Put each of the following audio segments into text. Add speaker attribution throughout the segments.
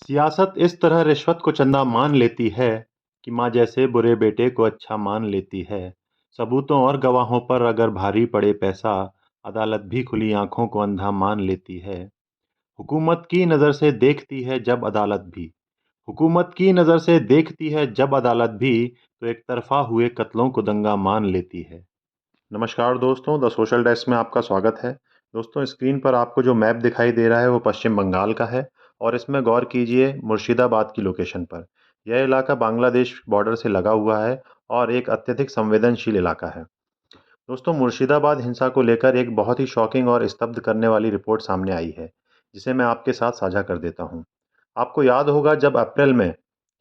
Speaker 1: सियासत इस तरह रिश्वत को चंदा मान लेती है कि माँ जैसे बुरे बेटे को अच्छा मान लेती है। सबूतों और गवाहों पर अगर भारी पड़े पैसा, अदालत भी खुली आंखों को अंधा मान लेती है। हुकूमत की नज़र से देखती है जब अदालत भी हुकूमत की नज़र से देखती है जब अदालत भी, तो एक तरफा हुए कत्लों को दंगा मान लेती है। नमस्कार दोस्तों, द सोशल डेस्क में आपका स्वागत है। दोस्तों, स्क्रीन पर आपको जो मैप दिखाई दे रहा है वो पश्चिम बंगाल का है और इसमें गौर कीजिए मुर्शिदाबाद की लोकेशन पर। यह इलाका बांग्लादेश बॉर्डर से लगा हुआ है और एक अत्यधिक संवेदनशील इलाका है। दोस्तों, मुर्शिदाबाद हिंसा को लेकर एक बहुत ही शॉकिंग और स्तब्ध करने वाली रिपोर्ट सामने आई है, जिसे मैं आपके साथ साझा कर देता हूँ। आपको याद होगा जब अप्रैल में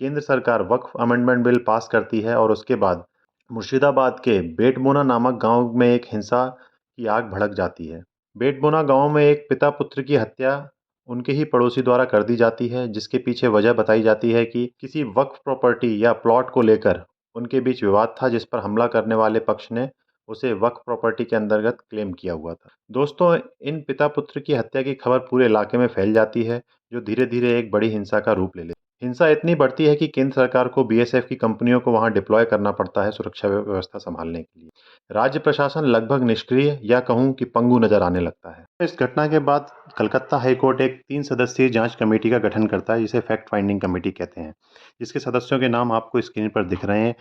Speaker 1: केंद्र सरकार वक्फ अमेंडमेंट बिल पास करती है और उसके बाद मुर्शिदाबाद के बेटमोना नामक गांव में एक हिंसा की आग भड़क जाती है। बेटमोना गांव में एक पिता पुत्र की हत्या उनके ही पड़ोसी द्वारा कर दी जाती है, जिसके पीछे वजह बताई जाती है कि किसी वक्फ प्रॉपर्टी या प्लॉट को लेकर उनके बीच विवाद था, जिस पर हमला करने वाले पक्ष ने उसे वक्फ प्रॉपर्टी के अंतर्गत क्लेम किया हुआ था। दोस्तों, इन पिता पुत्र की हत्या की खबर पूरे इलाके में फैल जाती है, जो धीरे धीरे एक बड़ी हिंसा का रूप ले लेती है। हिंसा इतनी बढ़ती है कि केंद्र सरकार को बीएसएफ की कंपनियों को वहां डिप्लॉय करना पड़ता है सुरक्षा व्यवस्था संभालने के लिए। राज्य प्रशासन लगभग निष्क्रिय या कहूं कि पंगु नजर आने लगता है। इस घटना के बाद कलकत्ता हाईकोर्ट एक 3 सदस्यीय जांच कमेटी का गठन करता है, जिसे फैक्ट फाइंडिंग कमेटी कहते हैं, जिसके सदस्यों के नाम आपको स्क्रीन पर दिख रहे हैं।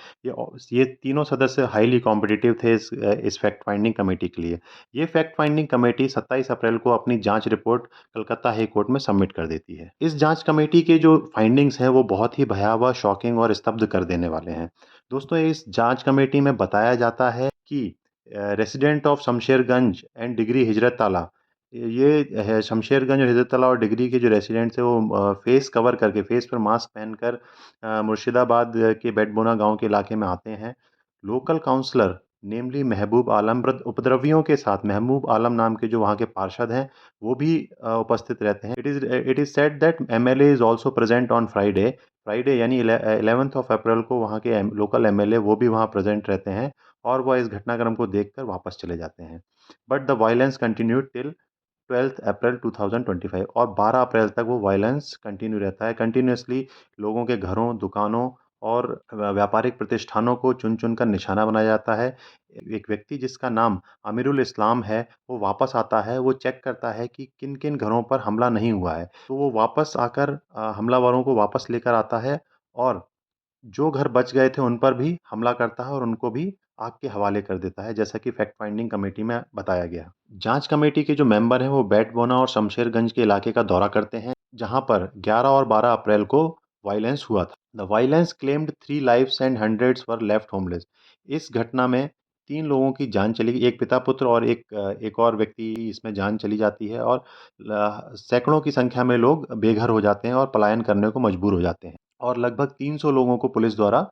Speaker 1: ये तीनों सदस्य हाईली कॉम्पिटिटिव थे इस फैक्ट फाइंडिंग कमेटी के लिए। ये फैक्ट फाइंडिंग कमेटी 27 अप्रैल को अपनी जांच रिपोर्ट कलकत्ता हाई कोर्ट में सबमिट कर देती है। इस जांच कमेटी के जो फाइंडिंग्स हैं वो बहुत ही भयावह, शॉकिंग और स्तब्ध कर देने वाले हैं। दोस्तों, इस जांच कमेटी में बताया जाता है कि resident of Shamsherganj and degree हिजरत ताला, ये है शमशेरगंज और हिजरत ताला और डिग्री के जो रेसिडेंट्स हैं वो फेस कवर करके, फेस पर मास्क पहनकर मुर्शिदाबाद के बेटबोना गांव के इलाके में आते हैं। लोकल काउंसलर नेमली महबूब आलम उपद्रवियों के साथ, महबूब आलम नाम के जो वहाँ के पार्षद हैं, वो भी उपस्थित रहते हैं। It is said that MLA is also present on Friday. Friday यानी 11th ऑफ अप्रैल को वहाँ के लोकल एमएलए वो भी वहाँ प्रेजेंट रहते हैं और वह इस घटनाक्रम को देखकर वापस चले जाते हैं। But the violence continued till 12th अप्रैल 2025 और 12 अप्रैल तक वो वायलेंस कंटिन्यू रहता है। कंटिन्यूअसली लोगों के घरों, दुकानों और व्यापारिक प्रतिष्ठानों को चुन-चुन कर निशाना बनाया जाता है। एक व्यक्ति जिसका नाम अमीरुल इस्लाम है, वो वापस आता है, वो चेक करता है कि किन-किन घरों पर हमला नहीं हुआ है। तो वो वापस आकर हमलावरों को वापस लेकर आता है और जो घर बच गए थे उन पर भी हमला करता है और उनको भी आग के हवाले कर देता है, जैसा कि फैक्ट फाइंडिंग कमेटी में बताया गया। जांच कमेटी के जो मेंबर हैं वो बैटबोना और शमशेरगंज के इलाके का दौरा करते हैं, जहां पर 11 और 12 अप्रैल को वायलेंस हुआ था। The violence claimed 3 lives and hundreds were left homeless. इस घटना में 3 लोगों की जान चली गई, एक पिता पुत्र और एक और व्यक्ति, इसमें जान चली जाती है और सैकड़ों की संख्या में लोग बेघर हो जाते हैं और पलायन करने को मजबूर हो जाते हैं और लगभग 300 लोगों को पुलिस द्वारा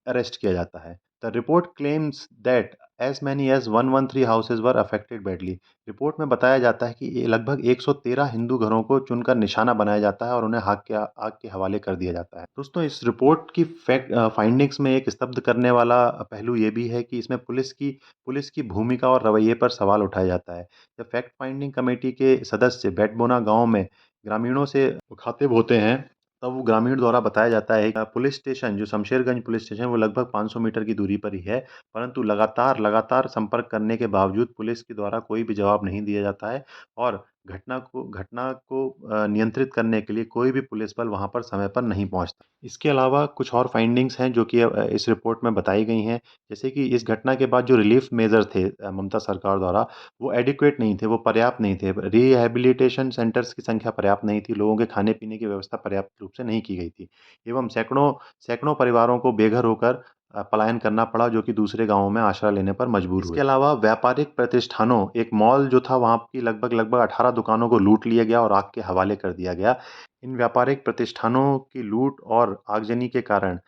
Speaker 1: अरेस्ट किया जाता है। The report claims that as many as 113 houses were affected badly. Report में बताया जाता है कि ये लगभग 113 हिंदू घरों को चुनकर निशाना बनाया जाता है और उन्हें आग के हवाले कर दिया जाता है। दोस्तों, इस रिपोर्ट की फाइंडिंग्स में एक स्तब्ध करने वाला पहलू ये भी है कि इसमें पुलिस की भूमिका और रवैये पर सवाल उठाया जाता है। जब फैक्ट फाइंडिंग कमेटी के सदस्य बेटबोना गांव में ग्रामीणों से मुखातिब होते हैं, तब वो ग्रामीण द्वारा बताया जाता है कि पुलिस स्टेशन जो शमशेरगंज पुलिस स्टेशन वो लगभग 500 मीटर की दूरी पर ही है, परंतु लगातार संपर्क करने के बावजूद पुलिस के द्वारा कोई भी जवाब नहीं दिया जाता है और घटना को नियंत्रित करने के लिए कोई भी पुलिस बल वहाँ पर समय पर नहीं पहुँचता। इसके अलावा कुछ और फाइंडिंग्स हैं जो कि इस रिपोर्ट में बताई गई हैं, जैसे कि इस घटना के बाद जो रिलीफ मेजर थे ममता सरकार द्वारा, वो एडिक्वेट नहीं थे, वो पर्याप्त नहीं थे। रिहैबिलिटेशन सेंटर्स की संख्या पर्याप्त नहीं थी, लोगों के खाने-पीने की व्यवस्था पर्याप्त रूप से नहीं की गई थी एवं सैकड़ों सैकड़ों परिवारों को बेघर होकर पलायन करना पड़ा, जो कि दूसरे गाँवों में आश्रय लेने पर मजबूर हुए। इसके अलावा व्यापारिक प्रतिष्ठानों, एक मॉल जो था वहाँ की लगभग 18 दुकानों को लूट लिया गया और आग के हवाले कर दिया गया। इन व्यापारिक प्रतिष्ठानों की लूट और आगजनी के कारण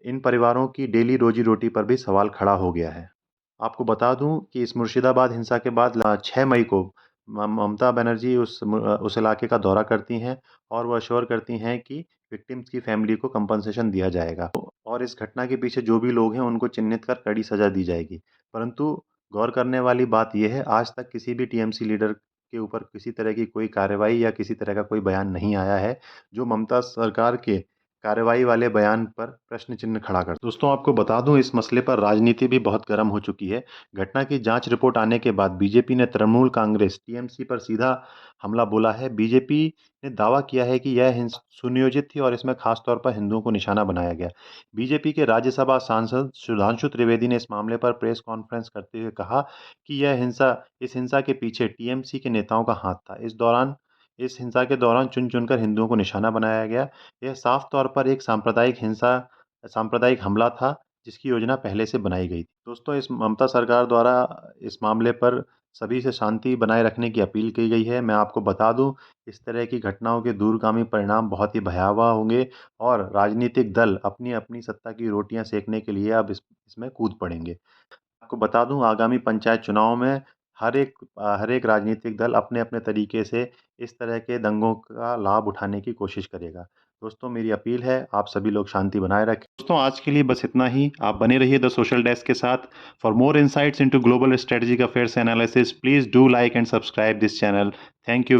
Speaker 1: इन परिवारों की डेली रोजी-रोटी पर भी सवाल खड़ा हो गया है। आपको बता दूं कि इस मुर्शिदाबाद हिंसा के बाद 6 मई को ममता बनर्जी उस इलाके का दौरा करती हैं और वो अश्योर करती हैं कि विक्टिम्स की फैमिली को कंपनसेशन दिया जाएगा और इस घटना के पीछे जो भी लोग हैं उनको चिन्हित कर कड़ी सजा दी जाएगी। परंतु गौर करने वाली बात यह है, आज तक किसी भी टीएमसी लीडर के ऊपर किसी तरह की कोई कार्रवाई या किसी तरह का कोई बयान नहीं आया है, जो ममता सरकार के कार्रवाई वाले बयान पर प्रश्न चिन्ह खड़ा कर दोस्तों आपको बता दूं इस मसले पर राजनीति भी बहुत गर्म हो चुकी है। घटना की जांच रिपोर्ट आने के बाद बीजेपी ने तृणमूल कांग्रेस टीएमसी पर सीधा हमला बोला है। बीजेपी ने दावा किया है कि यह हिंसा सुनियोजित थी और इसमें खास तौर पर हिंदुओं को निशाना बनाया गया। बीजेपी के राज्यसभा सांसद सुधांशु त्रिवेदी ने इस मामले पर प्रेस कॉन्फ्रेंस करते हुए कहा कि इस हिंसा के पीछे टीएमसी के नेताओं का हाथ था। इस हिंसा के दौरान चुन-चुनकर हिंदुओं को निशाना बनाया गया। यह साफ तौर पर एक सांप्रदायिक हमला था, जिसकी योजना पहले से बनाई गई थी। दोस्तों, इस ममता सरकार द्वारा इस मामले पर सभी से शांति बनाए रखने की अपील की गई है। मैं आपको बता दूं, इस तरह की घटनाओं के दूरगामी परिणाम बहुत ही भयावह होंगे और राजनीतिक दल अपनी-अपनी सत्ता की रोटियां सेकने के लिए अब इसमें कूद पड़ेंगे। आपको बता दूं आगामी पंचायत चुनाव में हर एक राजनीतिक दल अपने-अपने तरीके से इस तरह के दंगों का लाभ उठाने की कोशिश करेगा। दोस्तों मेरी अपील है आप सभी लोग शांति बनाए रखें। दोस्तों आज के लिए बस इतना ही। आप बने रहिए द सोशल डेस्क के साथ। For more insights into global strategic affairs analysis please do like and subscribe this channel. Thank you.